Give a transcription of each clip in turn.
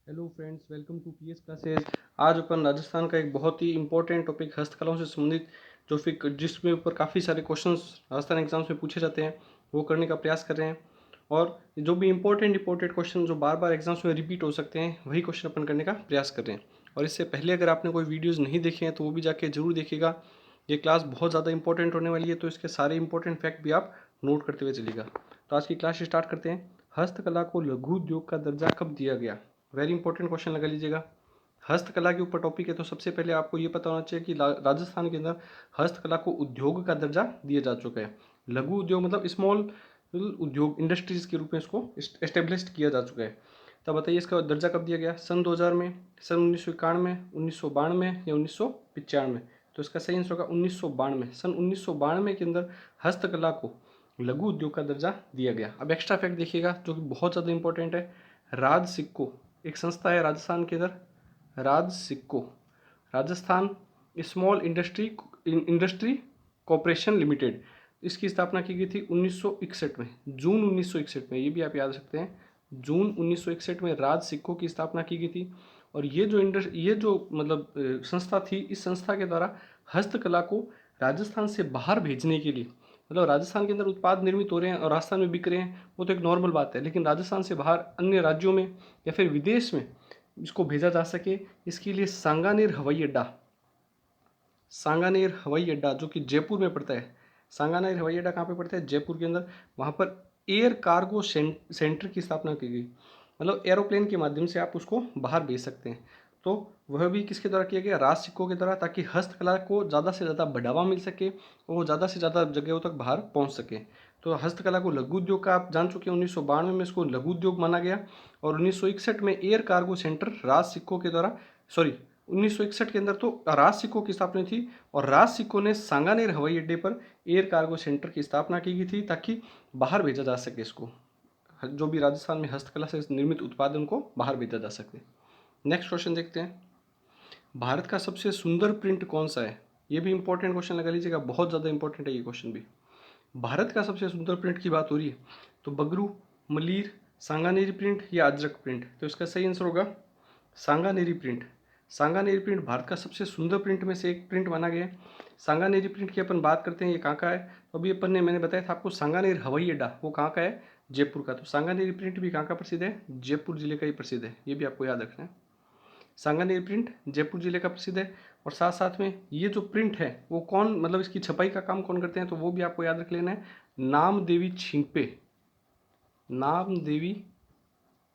Hello friends, welcome to PS classes. आज अपन राजस्थान का एक बहुत ही इंपॉर्टेंट टॉपिक हस्तकलाओं से संबंधित जो फिर जिसमें ऊपर काफ़ी सारे क्वेश्चंस राजस्थान एग्जाम्स में पूछे जाते हैं वो करने का प्रयास कर रहे हैं। और जो भी इंपॉर्टेंट क्वेश्चन जो बार बार एग्जाम्स में रिपीट हो सकते हैं वही क्वेश्चन अपन करने का प्रयास कर रहे हैं। और इससे पहले अगर आपने कोई वीडियोज़ नहीं देखे हैं तो वो भी जाके जरूर देखिएगा। ये क्लास बहुत ज़्यादा इंपॉर्टेंट होने वाली है, तो इसके सारे इंपॉर्टेंट फैक्ट भी आप नोट करते हुए चलिएगा। तो आज की क्लास स्टार्ट करते हैं। हस्तकला को लघु उद्योग का दर्जा कब दिया गया? वेरी इंपॉर्टेंट क्वेश्चन लगा लीजिएगा। हस्तकला के ऊपर टॉपिक है, तो सबसे पहले आपको ये पता होना चाहिए कि राजस्थान के अंदर हस्तकला को उद्योग का दर्जा दिया जा चुका है। लघु उद्योग मतलब स्मॉल उद्योग, इंडस्ट्रीज के रूप में इसको एस्टेब्लिश किया जा चुका है। तब बताइए इसका दर्जा कब दिया गया? सन 2000 में, सन 1991, 1992 या 1995? तो इसका सही आंसर होगा 1992। सन 1992 के अंदर हस्तकला को लघु उद्योग का दर्जा दिया गया। अब एक्स्ट्रा फैक्ट देखिएगा जो कि बहुत ज़्यादा इंपॉर्टेंट है। राज सिक्को एक संस्था है राजस्थान के अंदर, Rajsico, Rajasthan small industry corporation limited, इसकी स्थापना की गई थी 1961 में, जून 1961 में। ये भी आप याद रख सकते हैं, जून 1961 में राज सिक्को की स्थापना की गई थी। और ये जो मतलब संस्था थी, इस संस्था के द्वारा हस्तकला को राजस्थान से बाहर भेजने के लिए, मतलब राजस्थान के अंदर उत्पाद निर्मित हो रहे हैं और राजस्थान में बिक रहे हैं, वो तो एक नॉर्मल बात है, लेकिन राजस्थान से बाहर अन्य राज्यों में या फिर विदेश में इसको भेजा जा सके, इसके लिए सांगानेर हवाई अड्डा जो कि जयपुर में पड़ता है। सांगानेर हवाई अड्डा कहाँ पे पड़ता है? जयपुर के अंदर। वहाँ पर एयर कार्गो सेंटर की स्थापना की गई, मतलब एरोप्लेन के माध्यम से आप उसको बाहर भेज सकते हैं। तो वह भी किसके द्वारा किया गया? राज सिक्कों के द्वारा, ताकि हस्तकला को ज़्यादा से ज़्यादा बढ़ावा मिल सके और वो ज़्यादा से ज़्यादा जगहों तक बाहर पहुँच सके। तो हस्तकला को लघु उद्योग का आप जान चुके हैं, 1992 में इसको लघु उद्योग माना गया। और 1961 में एयर कार्गो सेंटर राज सिक्कों के द्वारा, सॉरी 1961 के अंदर तो राज सिक्कों की स्थापना थी, और राज सिक्कों ने सांगानेर हवाई अड्डे पर एयर कार्गो सेंटर की स्थापना की गई थी ताकि बाहर भेजा जा सके इसको, जो भी राजस्थान में हस्तकला से निर्मित उत्पाद उनको बाहर भेजा जा सके। नेक्स्ट क्वेश्चन देखते हैं। भारत का सबसे सुंदर प्रिंट कौन सा है? ये भी इंपॉर्टेंट क्वेश्चन लगा लीजिएगा, बहुत ज़्यादा इंपॉर्टेंट है ये क्वेश्चन भी। भारत का सबसे सुंदर प्रिंट की बात हो रही है तो बगरू, मलीर, सांगानेरी प्रिंट या अजरक प्रिंट? तो इसका सही आंसर होगा सांगानेरी प्रिंट। सांगानेरी प्रिंट भारत का सबसे सुंदर प्रिंट में से एक प्रिंट माना गया है। सांगानेरी प्रिंट की अपन बात करते हैं, ये कहाँ का है? तो अभी अपन ने मैंने बताया था आपको, सांगानेर हवाई अड्डा वो कहाँ का है? जयपुर का। तो सांगानेरी प्रिंट भी कहाँ का प्रसिद्ध है? जयपुर जिले का ही प्रसिद्ध है, ये भी आपको याद रखना है। सांगानेरी प्रिंट जयपुर जिले का प्रसिद्ध है। और साथ साथ में ये जो प्रिंट है वो कौन, मतलब इसकी छपाई का काम कौन करते हैं, तो वो भी आपको याद रख लेना है। नामदेवी छिंपे, नामदेवी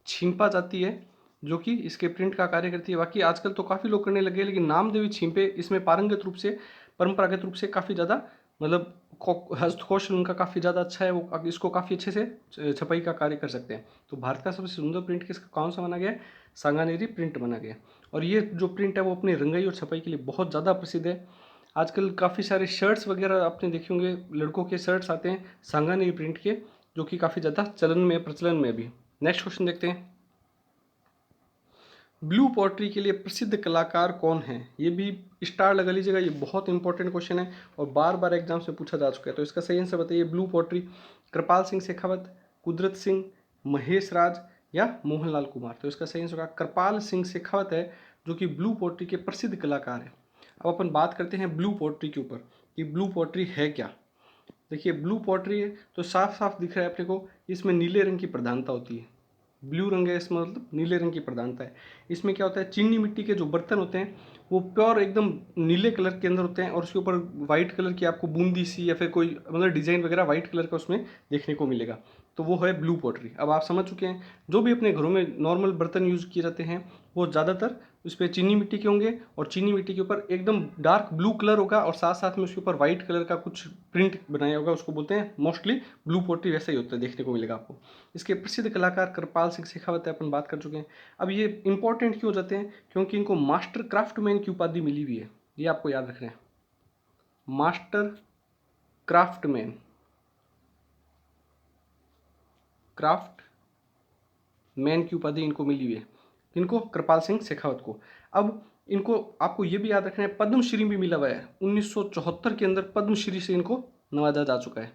छिंपा जाती है जो कि इसके प्रिंट का कार्य करती है। बाकी आजकल तो काफ़ी लोग करने लगे, लेकिन नामदेवी छिंपे इसमें पारंगत रूप से, परंपरागत रूप से काफ़ी ज़्यादा, मतलब हस्तकौशल उनका काफ़ी ज़्यादा अच्छा है, वो इसको काफ़ी अच्छे से छपाई का कार्य कर सकते हैं। तो भारत का सबसे सुंदर प्रिंट किसका, कौन सा माना गया है? सांगानेरी प्रिंट माना गया। और ये जो प्रिंट है वो अपनी रंगाई और छपाई के लिए बहुत ज़्यादा प्रसिद्ध है। आजकल काफ़ी सारे शर्ट्स वगैरह आपने देखे होंगे, लड़कों के शर्ट्स आते हैं सांगानेरी प्रिंट के, जो कि काफ़ी ज़्यादा प्रचलन में भी। नेक्स्ट क्वेश्चन देखते हैं। ब्लू पॉटरी के लिए प्रसिद्ध कलाकार कौन है? ये भी स्टार लगा लीजिएगा, ये बहुत इंपॉर्टेंट क्वेश्चन है और बार बार एग्जाम से पूछा जा चुका है। तो इसका सही आंसर बताइए। ब्लू पॉटरी कृपाल सिंह शेखावत, कुदरत सिंह, महेश राज या मोहनलाल कुमार? तो इसका सही आंसर होगा कृपाल सिंह शेखावत है, जो कि ब्लू पॉटरी के प्रसिद्ध कलाकार हैं। अब अपन बात करते हैं ब्लू पॉटरी के ऊपर कि ब्लू पॉटरी है क्या। देखिए, ब्लू पॉटरी है तो साफ साफ दिख रहा है अपने को, इसमें नीले रंग की प्रधानता होती है। ब्लू रंग है इसमें, मतलब नीले रंग की प्रधानता है। इसमें क्या होता है, चीनी मिट्टी के जो बर्तन होते हैं वो प्योर एकदम नीले कलर के अंदर होते हैं, और उसके ऊपर वाइट कलर की आपको बूंदी सी या फिर कोई मतलब डिजाइन वगैरह वाइट कलर का उसमें देखने को मिलेगा। तो वो है ब्लू पॉटरी। अब आप समझ चुके हैं, जो भी अपने घरों में नॉर्मल बर्तन यूज किए जाते हैं वो ज़्यादातर उस पर चीनी मिट्टी के होंगे, और चीनी मिट्टी के ऊपर एकदम डार्क ब्लू कलर होगा और साथ साथ में उसके ऊपर वाइट कलर का कुछ प्रिंट बनाया होगा, उसको बोलते हैं मोस्टली ब्लू पॉटरी। वैसा ही होता है, देखने को मिलेगा आपको। इसके प्रसिद्ध कलाकार कृपाल सिंह शेखावत है, अपन बात कर चुके हैं। अब ये इंपॉर्टेंट क्यों हो जाते हैं? क्योंकि इनको मास्टर क्राफ्टमैन की उपाधि मिली हुई है, ये आपको याद रखना है। मास्टर क्राफ्टमैन, क्राफ्ट मैन की उपाधि इनको मिली हुई है। इनको कृपाल सिंह शेखावत को। अब इनको आपको ये भी याद रखना है, पद्मश्री भी मिला हुआ है। 1974 के अंदर पद्मश्री से इनको नवाजा जा चुका है।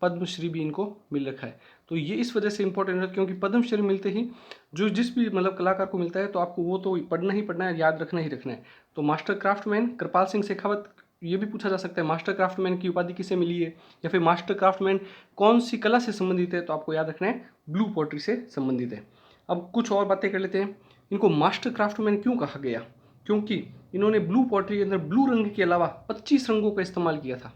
पद्मश्री भी इनको मिल रखा है। तो ये इस वजह से इंपॉर्टेंट है क्योंकि पद्मश्री मिलते ही जो जिस भी मतलब कलाकार को मिलता है तो आपको वो तो पढ़ना ही पढ़ना है, याद रखना ही रखना है। तो मास्टर क्राफ्टमैन कृपाल सिंह शेखावत, ये भी पूछा जा सकता है मास्टर क्राफ्टमैन की उपाधि किसे मिली है, या फिर मास्टर क्राफ्टमैन कौन सी कला से संबंधित है, तो आपको याद रखना है ब्लू पोट्री से संबंधित है। अब कुछ और बातें कर लेते हैं। इनको मास्टर क्राफ्टमैन क्यों कहा गया, क्योंकि इन्होंने ब्लू पोट्री के अंदर ब्लू रंग के अलावा 25 रंगों का इस्तेमाल किया था,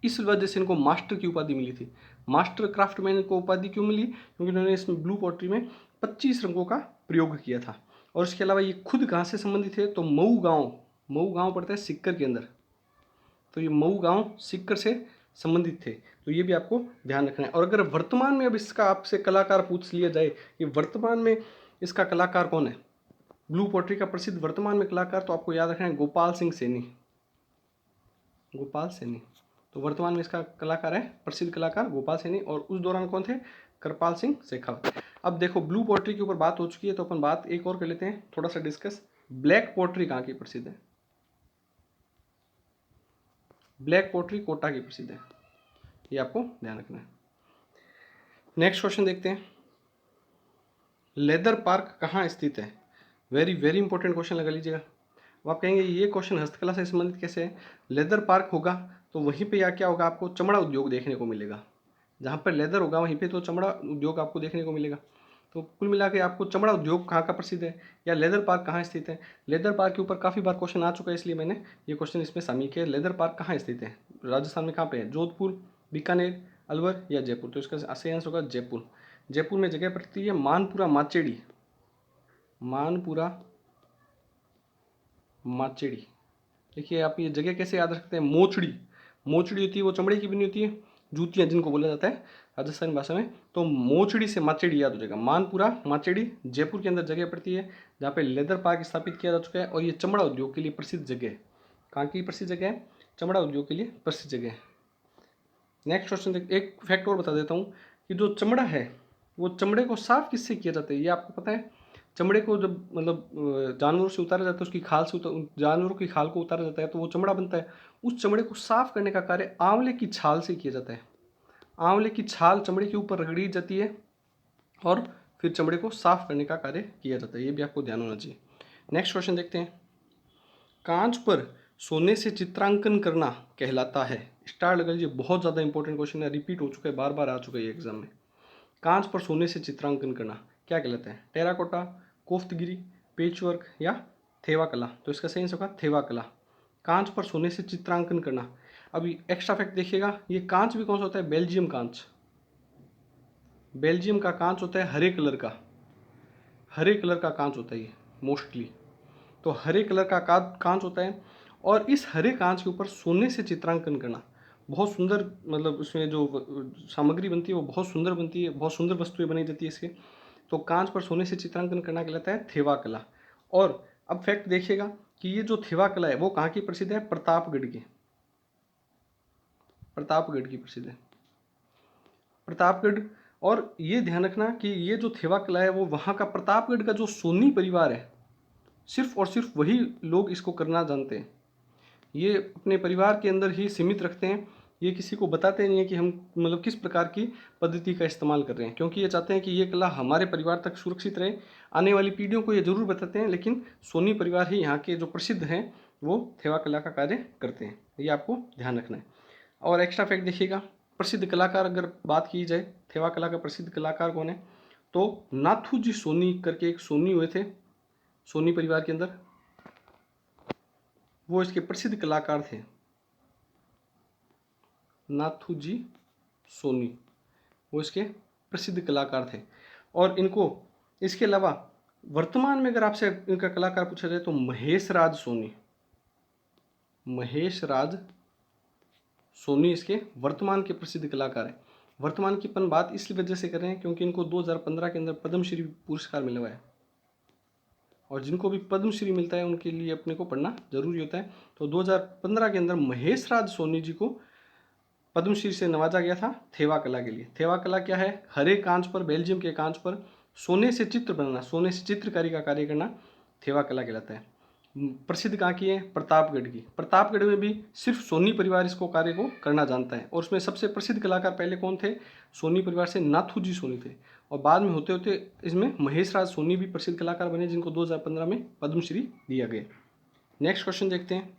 इस वजह से इनको मास्टर की उपाधि मिली थी। मास्टर क्राफ्टमैन को उपाधि क्यों मिली, क्योंकि इन्होंने इसमें ब्लू पोट्री में 25 रंगों का प्रयोग किया था। और इसके अलावा ये खुद कहाँ से संबंधित है, तो मऊ गांव पड़ता है सिक्कर के अंदर, तो ये मऊ गांव सिक्कर से संबंधित थे। तो ये भी आपको ध्यान रखना है। और अगर वर्तमान में अब इसका आपसे कलाकार पूछ लिया जाए कि वर्तमान में इसका कलाकार कौन है, ब्लू पोट्री का प्रसिद्ध वर्तमान में कलाकार, तो आपको याद रखना है गोपाल सिंह सैनी। गोपाल सैनी तो वर्तमान में इसका कलाकार है, प्रसिद्ध कलाकार गोपाल सैनी। और उस दौरान कौन थे, कृपाल सिंह शेखावत। अब देखो ब्लू पोट्री के ऊपर बात हो चुकी है, तो अपन बात एक और कर लेते हैं, थोड़ा सा डिस्कस। ब्लैक पोट्री कहाँ की प्रसिद्ध है, ब्लैक पोट्री कोटा की प्रसिद्ध है, ये आपको ध्यान रखना है। नेक्स्ट क्वेश्चन देखते हैं, लेदर पार्क कहाँ स्थित है। वेरी वेरी इंपॉर्टेंट क्वेश्चन लगा लीजिएगा। अब आप कहेंगे ये क्वेश्चन हस्तकला से संबंधित कैसे है। लेदर पार्क होगा तो वहीं पे या क्या होगा, आपको चमड़ा उद्योग देखने को मिलेगा। जहाँ पर लेदर होगा वहीं पे तो चमड़ा उद्योग आपको देखने को मिलेगा। तो कुल मिला के आपको चमड़ा उद्योग कहाँ का प्रसिद्ध है या लेदर पार्क कहाँ स्थित है। लेदर पार्क के ऊपर काफ़ी बार क्वेश्चन आ चुका है, इसलिए मैंने ये क्वेश्चन इसमें शामिल किया। लेदर पार्क कहाँ स्थित है, राजस्थान में कहाँ पे है, जोधपुर, बीकानेर, अलवर या जयपुर। तो इसका सही आंसर होगा जयपुर। जयपुर में जगह पड़ती है मानपुरा माचेड़ी, मानपुरा माचेड़ी। देखिए आप ये जगह कैसे याद रखते हैं, मोचड़ी, मोचड़ी होती है वो चमड़े की बनी होती है, जूतियाँ जिनको बोला जाता है राजस्थानी भाषा में। तो मोचड़ी से माचेड़ी याद हो जाएगा। मानपुरा माचेड़ी जयपुर के अंदर जगह पड़ती है, जहाँ पे लेदर पार्क स्थापित किया जा चुका है। और ये चमड़ा उद्योग के लिए प्रसिद्ध जगह है। कहाँ की प्रसिद्ध जगह है, चमड़ा उद्योग के लिए प्रसिद्ध जगह है। नेक्स्ट क्वेश्चन देख, एक फैक्ट और बता देता हूँ कि जो चमड़ा है वो चमड़े को साफ किससे किया जाता है, ये आपको पता है। चमड़े को जब मतलब जानवरों से उतारा जाता है, उसकी खाल से जानवरों की खाल को उतारा जाता है तो वो चमड़ा बनता है। उस चमड़े को साफ करने का कार्य आंवले की छाल से किया जाता है। आंवले की छाल चमड़े के ऊपर रगड़ी जाती है और फिर चमड़े को साफ करने का कार्य किया जाता है, ये भी आपको ध्यान होना चाहिए। नेक्स्ट क्वेश्चन देखते हैं, कांच पर सोने से चित्रांकन करना कहलाता है। स्टार लगा लीजिए, बहुत ज़्यादा इंपॉर्टेंट क्वेश्चन है, रिपीट हो चुका है, बार बार आ चुका है ये एग्जाम में। कांच पर सोने से चित्रांकन करना क्या कहलाता है, टेराकोटा, कोफ्तगिरी, पेचवर्क या थेवा कला। तो इसका सही आंसर होगा थेवा कला। कांच पर सोने से चित्रांकन करना। अभी एक्स्ट्रा फैक्ट देखिएगा, ये कांच भी कौन सा होता है, बेल्जियम कांच। बेल्जियम का कांच होता है हरे कलर का, हरे कलर का कांच होता है ये मोस्टली। तो हरे कलर का कांच होता है और इस हरे कांच के ऊपर सोने से चित्रांकन करना बहुत सुंदर, मतलब उसमें जो सामग्री बनती है वो बहुत सुंदर बनती है, बहुत सुंदर वस्तुएं बनाई जाती है इसके। तो कांच पर सोने से चित्रांकन करना कहलाता है थेवा कला। और अब फैक्ट देखिएगा कि ये जो थेवा कला है वो कहाँ की प्रसिद्ध है, प्रतापगढ़ की, प्रतापगढ़ की प्रसिद्ध है, प्रतापगढ़। और ये ध्यान रखना कि ये जो थेवा कला है वो वहाँ का प्रतापगढ़ का जो सोनी परिवार है, सिर्फ और सिर्फ वही लोग इसको करना जानते हैं। ये अपने परिवार के अंदर ही सीमित रखते हैं, ये किसी को बताते नहीं है कि हम मतलब किस प्रकार की पद्धति का इस्तेमाल कर रहे हैं, क्योंकि ये चाहते हैं कि ये कला हमारे परिवार तक सुरक्षित रहे। आने वाली पीढ़ियों को ये जरूर बताते हैं, लेकिन सोनी परिवार ही यहाँ के जो प्रसिद्ध हैं वो थेवा कला का कार्य करते हैं, ये आपको ध्यान रखना है। और एक्स्ट्रा फैक्ट देखिएगा, प्रसिद्ध कलाकार अगर बात की जाए, थेवा कला का प्रसिद्ध कलाकार कौन है, तो नाथू जी सोनी करके एक सोनी हुए थे सोनी परिवार के अंदर, वो इसके प्रसिद्ध कलाकार थे, नाथू जी सोनी, वो इसके प्रसिद्ध कलाकार थे। और इनको इसके अलावा वर्तमान में अगर आपसे इनका कलाकार पूछा जाए तो महेश राज सोनी, महेश राज सोनी इसके वर्तमान के प्रसिद्ध कलाकार हैं। वर्तमान की अपन बात इस वजह से कर रहे हैं क्योंकि इनको 2015 के अंदर पद्मश्री पुरस्कार मिला हुआ है, और जिनको भी पद्मश्री मिलता है उनके लिए अपने को पढ़ना जरूरी होता है। तो 2015 के अंदर महेश राज सोनी जी को पद्मश्री से नवाजा गया था थेवा कला के लिए। थेवा कला क्या है, हरे कांच पर, बेल्जियम के कांच पर सोने से चित्र बनाना, सोने से चित्रकारी का कार्य करना थेवा कला कहलाता है। प्रसिद्ध कहाँ की है? प्रतापगढ़ की। प्रतापगढ़ में भी सिर्फ सोनी परिवार इसको कार्य को करना जानता है, और उसमें सबसे प्रसिद्ध कलाकार पहले कौन थे? सोनी परिवार से नाथूजी सोनी थे, और बाद में होते होते इसमें महेश राज सोनी भी प्रसिद्ध कलाकार बने, जिनको 2015 में पद्मश्री दिया गया। नेक्स्ट क्वेश्चन देखते हैं।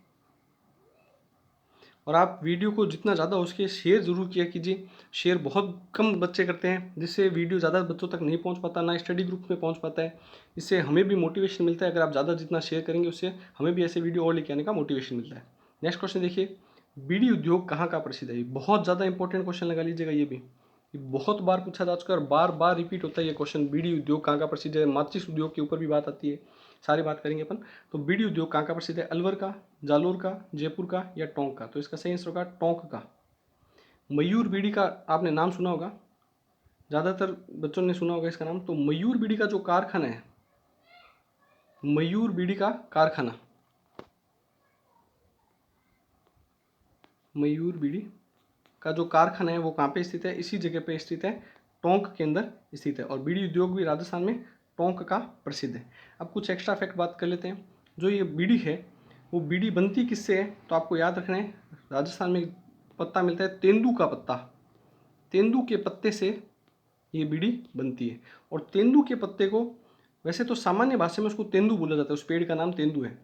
और आप वीडियो को जितना ज़्यादा हो सके शेयर ज़रूर किया कीजिए। शेयर बहुत कम बच्चे करते हैं, जिससे वीडियो ज़्यादा बच्चों तक नहीं पहुंच पाता, ना स्टडी ग्रुप में पहुंच पाता है। इससे हमें भी मोटिवेशन मिलता है, अगर आप ज़्यादा जितना शेयर करेंगे उससे हमें भी ऐसे वीडियो और लेके आने का मोटिवेशन मिलता है। नेक्स्ट क्वेश्चन देखिए, बीड़ी उद्योग कहाँ का प्रसिद्ध है? बहुत ज़्यादा इंपॉर्टेंट क्वेश्चन लगा लीजिएगा, ये भी बहुत बार पूछा जा चुका है और बार बार रिपीट होता है ये क्वेश्चन। बीड़ी उद्योग कहाँ का प्रसिद्ध है? माचिस उद्योग के ऊपर भी बात आती है, सारी बात करेंगे अपन। तो बीड़ी उद्योग कहाँ का प्रसिद्ध है? अलवर का, जालोर का, जयपुर का या टोंक का? तो इसका सही आंसर होगा टोंक का। मयूर बीड़ी का आपने नाम सुना होगा, ज़्यादातर बच्चों ने सुना होगा इसका नाम। तो मयूर बीड़ी का जो कारखाना है, मयूर बीड़ी का कारखाना, मयूर बीड़ी का जो कारखाना है वो कहाँ पे स्थित है? इसी जगह पे स्थित है, टोंक के अंदर स्थित है। और बीड़ी उद्योग भी राजस्थान में टोंक का प्रसिद्ध है। अब कुछ एक्स्ट्रा फैक्ट बात कर लेते हैं। जो ये बीड़ी है वो बीड़ी बनती किससे है? तो आपको याद रखना है, राजस्थान में पत्ता मिलता है तेंदू का पत्ता, तेंदू के पत्ते से ये बीड़ी बनती है। और तेंदू के पत्ते को वैसे तो सामान्य भाषा में उसको तेंदू बोला जाता है, उस पेड़ का नाम तेंदू है,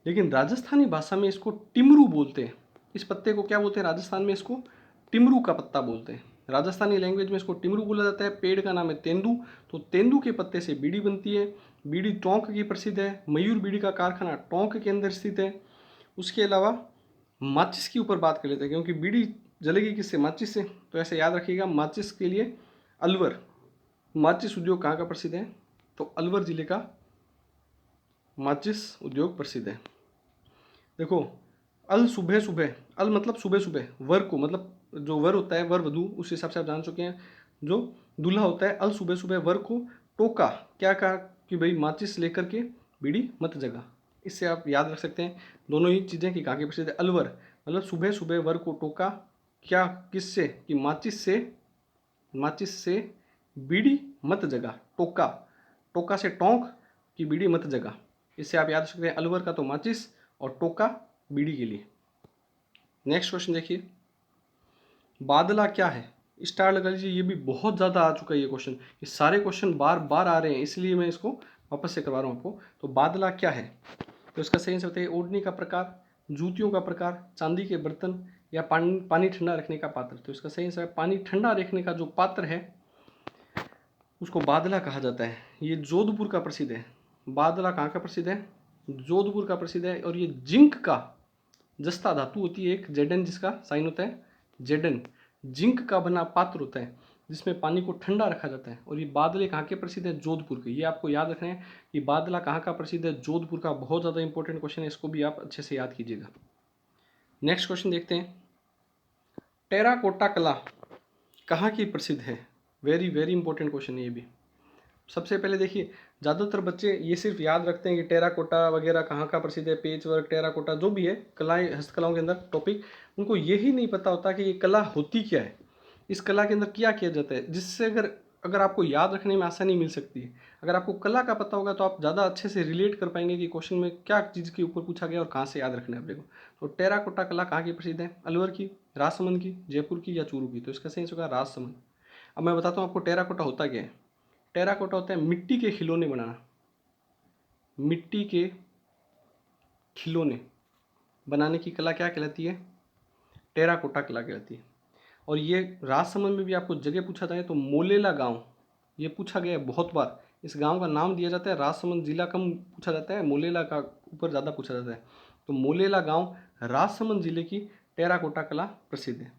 लेकिन राजस्थानी भाषा में इसको टिमरू बोलते हैं। इस पत्ते को क्या बोलते हैं राजस्थान में? इसको टिमरू का पत्ता बोलते हैं। राजस्थानी लैंग्वेज में इसको टिमरू बोला जाता है, पेड़ का नाम है तेंदू। तो तेंदू के पत्ते से बीड़ी बनती है। बीड़ी टोंक की प्रसिद्ध है। मयूर बीड़ी का कारखाना टोंक के अंदर स्थित है। उसके अलावा माचिस के ऊपर बात कर लेते हैं, क्योंकि बीड़ी जलेगी किससे? माचिस से। तो ऐसे याद रखिएगा, माचिस के लिए अलवर, माचिस उद्योग कहाँ का प्रसिद्ध है? तो अलवर जिले का माचिस उद्योग प्रसिद्ध है। देखो, अल सुबह सुबह, अल मतलब सुबह सुबह, वर को मतलब जो वर होता है, वर वधू, उस हिसाब से आप जान चुके हैं। जो दूल्हा होता है, अल सुबह सुबह वर को टोका, क्या कहा कि भाई माचिस लेकर के बीड़ी मत जगा। इससे आप याद रख सकते हैं दोनों ही चीज़ें कि कहाँ की प्रसिद्ध है। अलवर मतलब सुबह सुबह वर को टोका, क्या, किससे? कि माचिस से, माचिस से बीड़ी मत जगा। टोका, टोका से टोंक की बीड़ी मत जगा। इससे आप याद रख सकते हैं अलवर का तो माचिस और टोका बीड़ी के लिए। नेक्स्ट क्वेश्चन देखिए, बादला क्या है? स्टार लगा लीजिए, ये भी बहुत ज़्यादा आ चुका है ये क्वेश्चन, ये सारे क्वेश्चन बार बार आ रहे हैं, इसलिए मैं इसको वापस से करवा रहा हूँ आपको। तो बादला क्या है? तो इसका सही आंसर बताइए। ओढ़नी का प्रकार, जूतियों का प्रकार, चांदी के बर्तन या पानी ठंडा रखने का पात्र? तो इसका सही आंसर है पानी ठंडा रखने का जो पात्र है उसको बादला कहा जाता है। ये जोधपुर का प्रसिद्ध है। बादला कहाँ का प्रसिद्ध है? जोधपुर का प्रसिद्ध है। और ये जिंक का, जस्ता धातु होती है एक, जेडन, जिसका साइन होता है जेडन, जिंक का बना पात्र होता है जिसमें पानी को ठंडा रखा जाता है। और ये बादले कहाँ के प्रसिद्ध है? जोधपुर के। ये आपको याद रखना है कि बादला कहाँ का प्रसिद्ध है? जोधपुर का। बहुत ज़्यादा इंपॉर्टेंट क्वेश्चन है, इसको भी आप अच्छे से याद कीजिएगा। नेक्स्ट क्वेश्चन देखते हैं, टेराकोटा कला कहाँ की प्रसिद्ध है? वेरी वेरी इंपॉर्टेंट क्वेश्चन है ये भी। सबसे पहले देखिए, ज़्यादातर बच्चे ये सिर्फ याद रखते हैं कि टेराकोटा वगैरह कहाँ का प्रसिद्ध है, पेच वर्क, टेराकोटा जो भी है कलाएं, हस्तकलाओं के अंदर टॉपिक, उनको यही नहीं पता होता कि ये कला होती क्या है, इस कला के अंदर क्या किया जाता है, जिससे अगर अगर आपको याद रखने में आसानी मिल सकती है। अगर आपको कला का पता होगा तो आप ज़्यादा अच्छे से रिलेट कर पाएंगे कि क्वेश्चन में क्या चीज़ के ऊपर पूछा गया और कहाँ से याद रखना है अपने को। तो टेराकोटा कला कहाँ की प्रसिद्ध है? अलवर की, राजसमंद की, जयपुर की या चूरू की? तो इसका सही होगा राजसमंद। अब मैं बताता हूँ आपको टेराकोटा होता क्या है। टेराकोटा होता है मिट्टी के खिलौने बनाना, मिट्टी के खिलौने बनाने की कला क्या कहलाती है? टेराकोटा कला कहलाती है। और ये राजसमंद में भी आपको जगह पूछा जाए तो मोलेला गांव, ये पूछा गया है बहुत बार। इस गांव का नाम दिया जाता है, राजसमंद जिला कम पूछा जाता है, मोलेला का ऊपर ज़्यादा पूछा जाता है। तो मोलेला गांव राजसमंद जिले की टेराकोटा कला प्रसिद्ध है।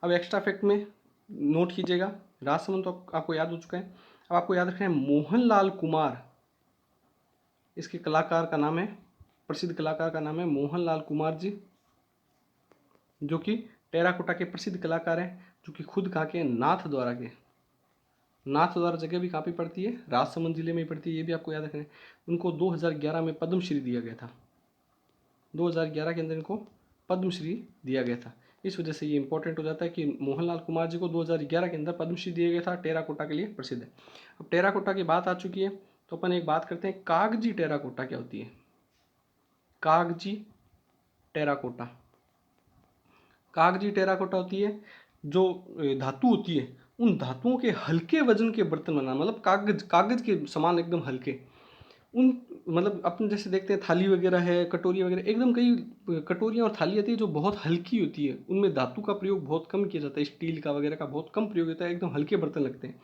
अब एक्स्ट्रा फैक्ट में नोट कीजिएगा, राजसमंद तो आपको याद हो चुका है। अब आपको याद रखना है मोहनलाल कुमार, इसके कलाकार का नाम है, प्रसिद्ध कलाकार का नाम है मोहनलाल कुमार जी, जो कि टेराकोटा के प्रसिद्ध कलाकार हैं, जो कि खुद कहाँ के? नाथ द्वारा के। नाथ द्वारा जगह भी कहाँ पे पड़ती है? राजसमंद जिले में ही पड़ती है, ये भी आपको याद रखना है। उनको 2011 में पद्मश्री दिया गया था, 2011 के अंदर इनको पद्मश्री दिया गया था। इस वजह से ये इंपॉर्टेंट हो जाता है कि मोहनलाल कुमार जी को 2011 के अंदर पद्मश्री दिया गया था, टेराकोटा के लिए प्रसिद्ध है। अब टेराकोटा की बात आ चुकी है तो अपन एक बात करते हैं, कागजी टेराकोटा क्या होती है? कागजी टेराकोटा। कागजी टेराकोटा होती है जो धातु होती है, उन धातुओं के हल्के वजन के बर्तन बनाना, मतलब कागज कागज के समान एकदम हल्के। उन मतलब अपन जैसे देखते हैं थाली वगैरह है, कटोरी वगैरह, एकदम कई कटोरियाँ और थाली आती है जो बहुत हल्की होती है, उनमें धातु का प्रयोग बहुत कम किया जाता है, स्टील का वगैरह का बहुत कम प्रयोग होता है, एकदम हल्के बर्तन लगते हैं।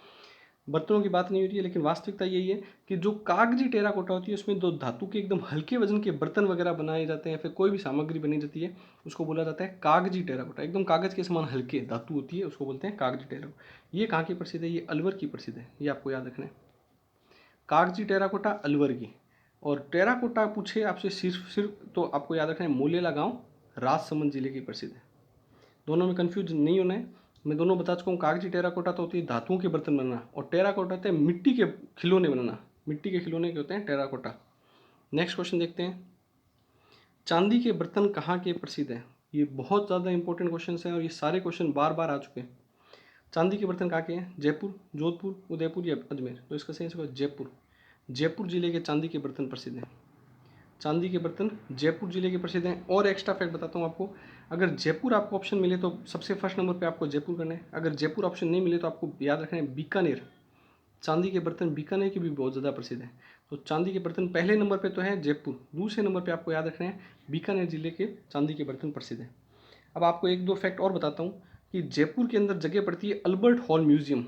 बर्तनों की बात नहीं हो रही है, लेकिन वास्तविकता यही है कि जो कागजी टेराकोटा होती है उसमें दो धातु के एकदम हल्के वजन के बर्तन वगैरह बनाए जाते हैं, फिर कोई भी सामग्री बनी जाती है उसको बोला जाता है कागजी टेराकोटा। एकदम कागज के समान हल्के धातु होती है, उसको बोलते हैं कागजी टेराकोटा। ये कहाँ की प्रसिद्ध है? ये अलवर की प्रसिद्ध है, ये आपको याद रखना है। कागजी टेराकोटा अलवर की। और टेराकोटा पूछे आपसे सिर्फ सिर्फ तो आपको याद रखना है मोलेला गाँव राजसमंद जिले की प्रसिद्ध है। दोनों में कंफ्यूज नहीं होना है, मैं दोनों बता चुका हूँ। कागजी टेराकोटा तो होती है धातुओं के बर्तन बनाना, और टेराकोटा होते हैं मिट्टी के खिलौने बनाना। मिट्टी के खिलौने के होते हैं टेराकोटा। नेक्स्ट क्वेश्चन देखते हैं, चांदी के बर्तन कहाँ के प्रसिद्ध हैं? ये बहुत ज़्यादा इंपॉर्टेंट क्वेश्चन है और ये सारे क्वेश्चन बार बार आ चुके हैं। चांदी के बर्तन कहाँ के हैं? जयपुर, जोधपुर, उदयपुर या अजमेर? तो इसका सही आंसर होगा जयपुर। जयपुर जिले के चांदी के बर्तन प्रसिद्ध हैं। चांदी के बर्तन जयपुर जिले के प्रसिद्ध हैं। और एक्स्ट्रा फैक्ट बताता हूँ आपको, अगर जयपुर आपको ऑप्शन मिले तो सबसे फर्स्ट नंबर पे आपको जयपुर करना है। अगर जयपुर ऑप्शन नहीं मिले तो आपको याद रखना है बीकानेर। चांदी के बर्तन बीकानेर के भी बहुत ज़्यादा प्रसिद्ध हैं। तो चांदी के बर्तन पहले नंबर पे तो है जयपुर, दूसरे नंबर पे आपको याद रखना है बीकानेर जिले के चांदी के बर्तन प्रसिद्ध हैं। अब आपको एक दो फैक्ट और बताता हूँ कि जयपुर के अंदर जगह पड़ती है Albert hall museum.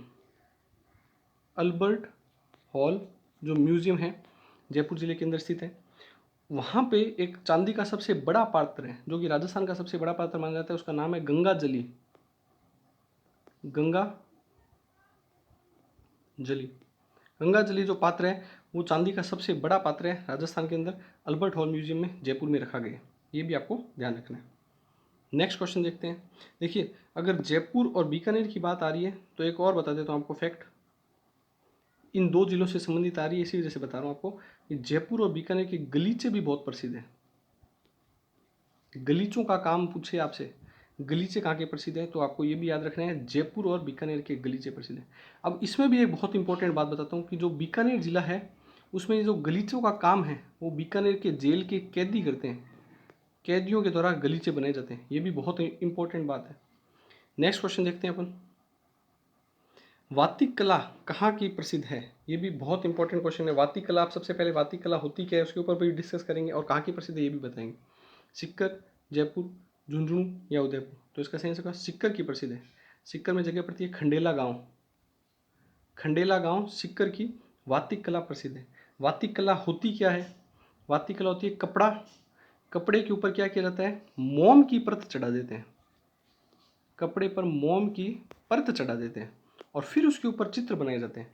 Albert hall जो म्यूजियम है जयपुर जिले के अंदर स्थित है, वहाँ पे एक चांदी का सबसे बड़ा पात्र है जो कि राजस्थान का सबसे बड़ा पात्र माना जाता है, उसका नाम है गंगा जली। गंगा जली, गंगा जली जो पात्र है वो चांदी का सबसे बड़ा पात्र है राजस्थान के अंदर, अल्बर्ट हॉल म्यूजियम में जयपुर में रखा गया। ये भी आपको ध्यान रखना है। नेक्स्ट क्वेश्चन देखते हैं। देखिए, अगर जयपुर और बीकानेर की बात आ रही है तो एक और बता देता हूँ आपको फैक्ट, इन दो जिलों से संबंधित आ रही है, इसी वजह से बता रहा हूँ आपको कि जयपुर और बीकानेर के गलीचे भी बहुत प्रसिद्ध हैं। गलीचों का काम पूछे आपसे, गलीचे कहाँ के प्रसिद्ध है, तो आपको ये भी याद रखना है जयपुर और बीकानेर के गलीचे प्रसिद्ध हैं। अब इसमें भी एक बहुत इंपॉर्टेंट बात बताता हूँ कि जो बीकानेर जिला है उसमें जो गलीचों का काम है वो बीकानेर के जेल के कैदी करते हैं। कैदियों के द्वारा गलीचे बनाए जाते हैं, ये भी बहुत इंपॉर्टेंट बात है। नेक्स्ट क्वेश्चन देखते हैं अपन, वातिक कला कहाँ की प्रसिद्ध है? ये भी बहुत इंपॉर्टेंट क्वेश्चन है। वातिक कला, आप सबसे पहले वातिक कला होती क्या है उसके ऊपर भी डिस्कस करेंगे, और कहाँ की प्रसिद्ध है ये भी बताएंगे। सिक्कर, जयपुर, झुंझुनू या उदयपुर? तो इसका सही आंसर होगा सिक्कर की प्रसिद्ध है। सिक्कर में जगह पड़ती है खंडेला गांव। खंडेला गांव सिक्कर की वातिक कला प्रसिद्ध है। वातिक कला होती क्या है? वातिक कला होती है कपड़ा, कपड़े के ऊपर क्या किया जाता है? मोम की परत चढ़ा देते हैं। कपड़े पर मोम की परत चढ़ा देते हैं और फिर उसके ऊपर चित्र बनाए जाते हैं।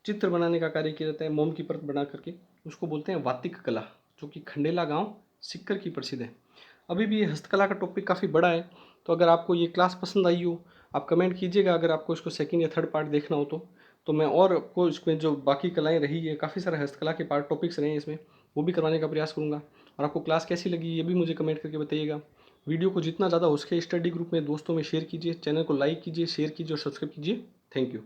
चित्र बनाने का कार्य किया जाता है मोम की परत बना करके, उसको बोलते हैं वातिक कला, जो कि खंडेला गांव सिक्कर की प्रसिद्ध है। अभी भी ये हस्तकला का टॉपिक काफ़ी बड़ा है, तो अगर आपको ये क्लास पसंद आई हो आप कमेंट कीजिएगा। अगर आपको इसको सेकंड या थर्ड पार्ट देखना हो तो मैं और आपको इसमें जो बाकी कलाएँ रही है, काफ़ी सारे हस्तकला के पार्ट टॉपिक्स रहे हैं इसमें, वो भी करवाने का प्रयास करूँगा। और आपको क्लास कैसी लगी ये भी मुझे कमेंट करके बताइएगा। वीडियो को जितना ज़्यादा हो सके स्टडी ग्रुप में दोस्तों में शेयर कीजिए, चैनल को लाइक कीजिए, शेयर कीजिए और सब्सक्राइब कीजिए। Thank you.